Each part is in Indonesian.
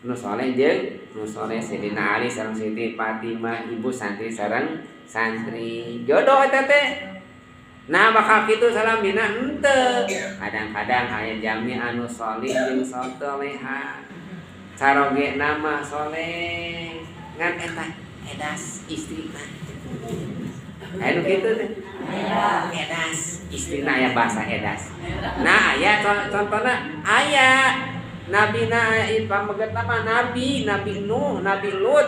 nu soleh jeung nu soleh Sidina Ali sareng Siti Fatimah ibu santri sareng santri jodoh eta teh. Nah bakal kitu salamina henteu. Kadang-kadang aya jami anu solih jeung soleha. Caroge nama soleh ngan eta edas istrina. Aya nu kitu teh. Edas istrina aya bahasa edas. Nah aya contohna aya nabina pameget nama nabi Nuh, nabi Lut.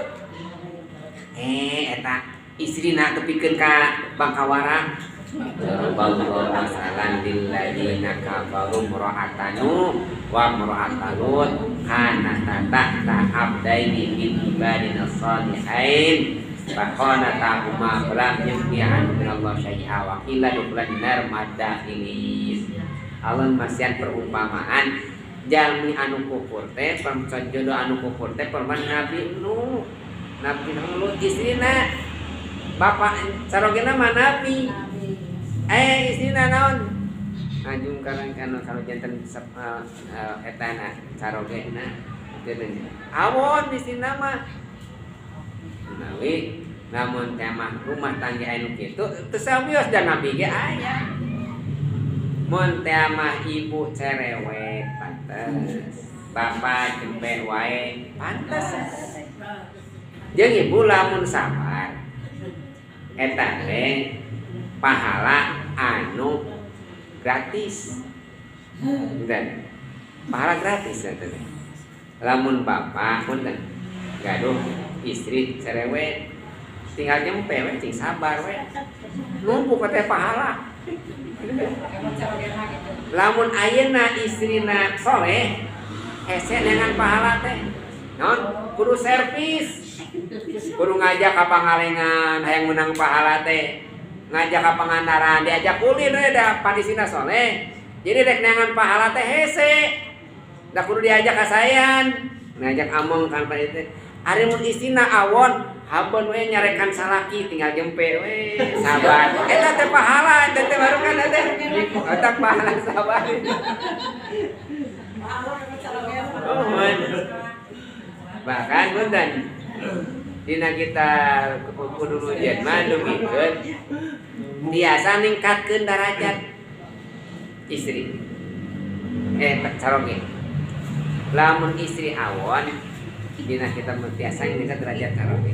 Eta istrina tepikeun ka bangkawara. Wallahu masalan lilladzina kafaru mura'atanu wa mura'atalun kana tahta abdaini min ibadina shalihain faqana tahuma falam yuqiyan min Allah syai'a wa qila dukhlan nar madakhilin. Allah masihan perumpamaan jalmi anu kufur teh pamcan jodoh anu kufur teh perman Nabi Nuh, Nabi Lut istrina bapak sarogena mah Nabi. Istrina naon? Ngajung kana kalau janten etana carogena teh. Awon istrina mah. Nawi namun temah rumah tangga anu kitu teu sawios dan nabi ge aya. Mun temah ibu cerewet pantes. Bapak jempe wae pantes. Jeung ibu lamun sabar eta teh pahala anu gratis. Dan pahala gratis eta teh. Lamun bapak punten gaduh istri cerewet tinggal nyempe we cing sabar we. Numpuk teh pahala. Lamun ayeuna istrina soleh hese dengan pahala teh. Non kudu servis. Kudu ngajak ka pangalengan hayang menang pahala teh. Ngajak ka pangandaran diajak ulin we da pandisina soleh. Jadi rek neangan pahala teh hese. Da kudu diajak kasayan. Ngajak among kan pa teh. Ari mun istina awon habeun we nyarekan salaki tinggal jempe we sabar. Eta teh pahala, eta teh baru kan teh. Eta pahala sabar. Bahkan punten dina kita kudu rujen mah dumikeun biasa ningkatkeun derajat istri. Caroge. Lamun istri awon dina kita biasa ningkat derajat caroge.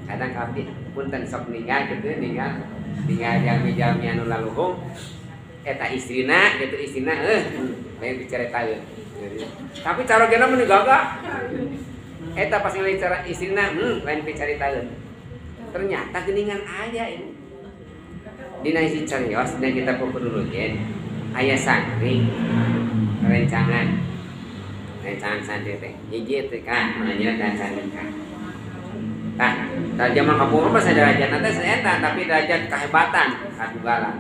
Kadang kabeh punten sok ninggal kitu ninggal jalmi-jalmi anu laluhung eta istrina gitu istrina lain dicaritaeun. Tapi carogena mun gagah. Eta pas nilai cara istrina lain dicaritaeun. Ternyata geuningan aya ieu. Dina isi carios dan kita kudu rujen aya santri rencangan santri teh hiji teh kan nanya dan santri kan. Tah zaman kapur mah derajat teh saeta tapi derajat kahebatan katunggalan.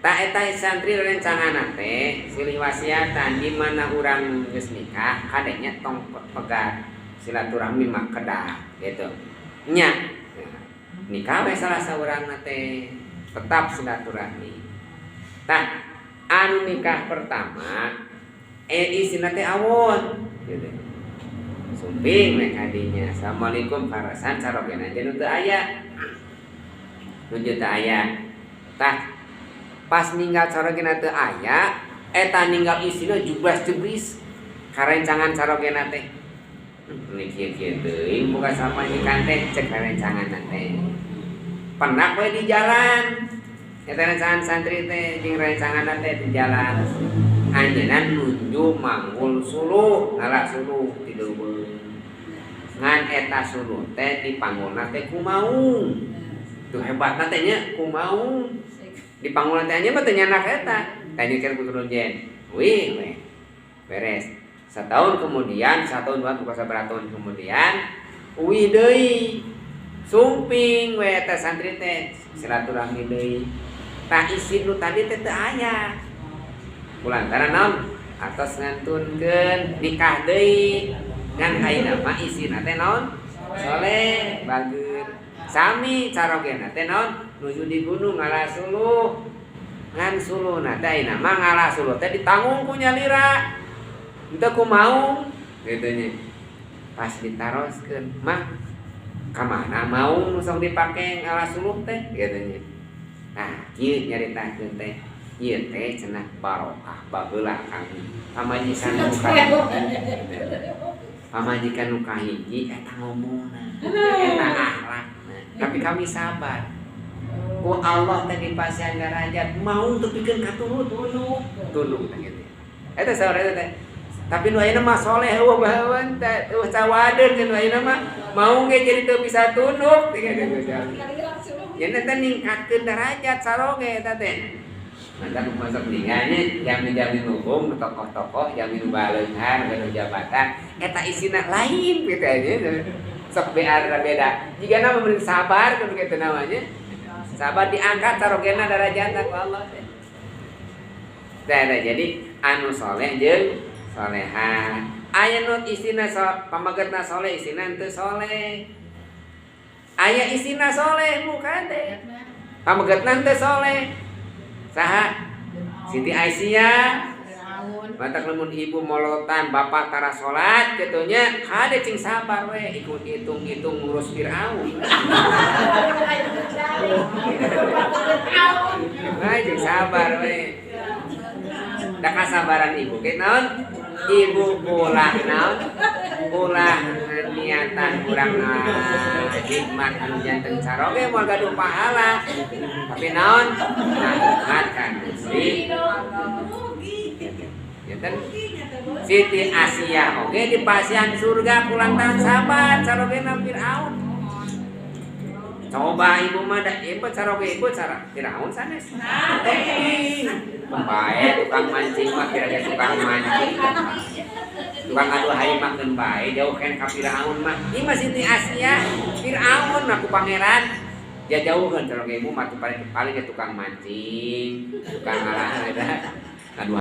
Ta eta santri rencangan teh silih wasiatan di mana urang geus nikah kadenya tong pegat silaturahmi mah kedah gitu. Nya nikah we salah saurangna teh tetap silaturahmi. Tah anu nikah pertama isina teh awon gitu. Sumping we kadinya. Assalamualaikum parasan carogena jeung teu aya. Nu teu aya. Tah pas ninggal carogena teu aya, eta ninggal isina jubras-jubris karencangan carogena teh. Kieu-kieu teuing boga sapanjikan teh cek karencanganna teh. Penak we di jalan. Eta rencangan santri teh jeung rencanganna teh di jalan. Anjeunna nuju manggul suluh, ngala suluh di deubeung. Ngan eta suluh teh dipanggulna teh kumaung. Tuh hebatna teh nya kumaung. Dipanggulna teh nya mah teh nyanak eta. Tanya keur kudu jen. Wih, beres. Setahun kemudian, 1 2 3 tahun kemudian, uwi deui. Sumping we eta santri teh silaturahmi deui. Tah isin nu tadi teh teu aya. Kulantaran naon? Atos ngantunkeun nikah deui. Ngan ayeuna mah isina teh naon? Soleh, bageur. Sami carogena teh naon? Nuju di gunung ngalah suluh. Ngan suluhna teh ayeuna mah ngalah suluh teh ditanggung ku nyalira. Henteu kumaung. gitu nya. Pas ditaroskeun mah kamana mau nu sok dipake ngalas suluh teh gitu nya. Nah kieu nyaritakeun teh ieu teh cenah barokah baheula kami pamajikan nu pamajikan nu kahiji eta ngomongna eta akhlakna tapi kami sabar ku Allah teh dipasihan darajat mau untuk bikin katurut tunduk teh gitu eta saurana teh tapi nu ayeuna mah soleh eueuh baheuen teh eueuh cawadeun nu ayeuna mah mau ge jadi teu bisa tunduk teh gitu yen eta ningkatkeun darajat saroge eta teh. Mantap masuk ninganya jamin-jamin hukum tokoh-tokoh jamin baleungan anu jabatan eta isina lain gitu aja sok beda jika nama beri sabar kan gitu namanya sabar diangkat sarogena darajatna ku Allah teh. Jadi anu soleh jeung soleha aya nu istina pamagetna soleh istina teu soleh aya istina soleh bukan teh pamagetna teu soleh. Saha Siti Aisyah matak lamun ibu molotan bapak tara salat kitu nya hade cing sabar we ikut hitung-hitung ngurus Firaun. Ai cing sabar we. Da kasabaran ibu ke naon? Ibu ulah naon? Ulah niatan urang hikmat anu janten saroge moal gaduh pahala. Tapi naon? Nah, hikmat kan Gusti. Janten Siti Asia oge dipasihan surga kulantaran sabar sarogena Firaun. Coba ibu mah da ieu saroge ibu cara Firaun sanes. Bae tukang mancing mah kira-kira tukang mancing. Tukang adu hai mah keun bae jauhkeun ka Firaun mah. Ieu mah Siti Asia Firaun mah ku pangeran. Ya jauhkeun saroge ibu mah paling tukang mancing, tukang ngalah eta.